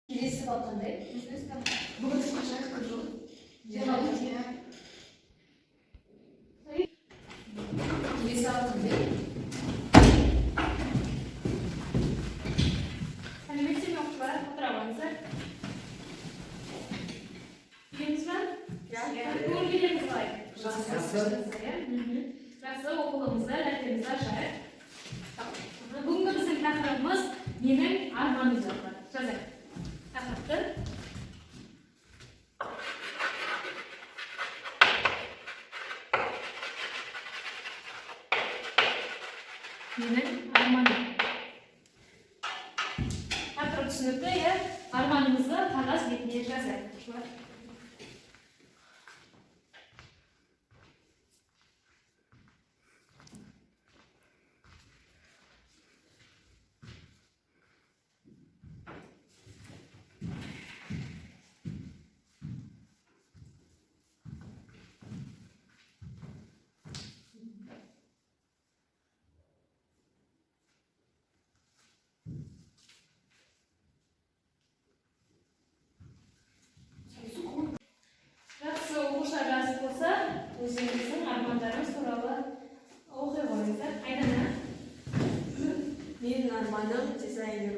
келесі бал қандай? Бүгін қашан кірді? Келесі бал қандай? Сәлеметсіз бе оқушылар? Отыра алыңыздар. Келеміз бе? Көңіл келеміз қалай? Жақсы, оқулығымызды, дәптерімізді ашайық. Бүгінгі біздің тақырыбымыз менің арманым жоқ. Жазайық. Тақырыпты. Менің арманым. Тақырып түсінікті, арманымызды қағаз бетіне жазайық. Жақсы оқушылар жазып болса, өзіңіздің армандарыңыз туралы оқи қойыңыздар. Айдана. Менің арманым дизайнер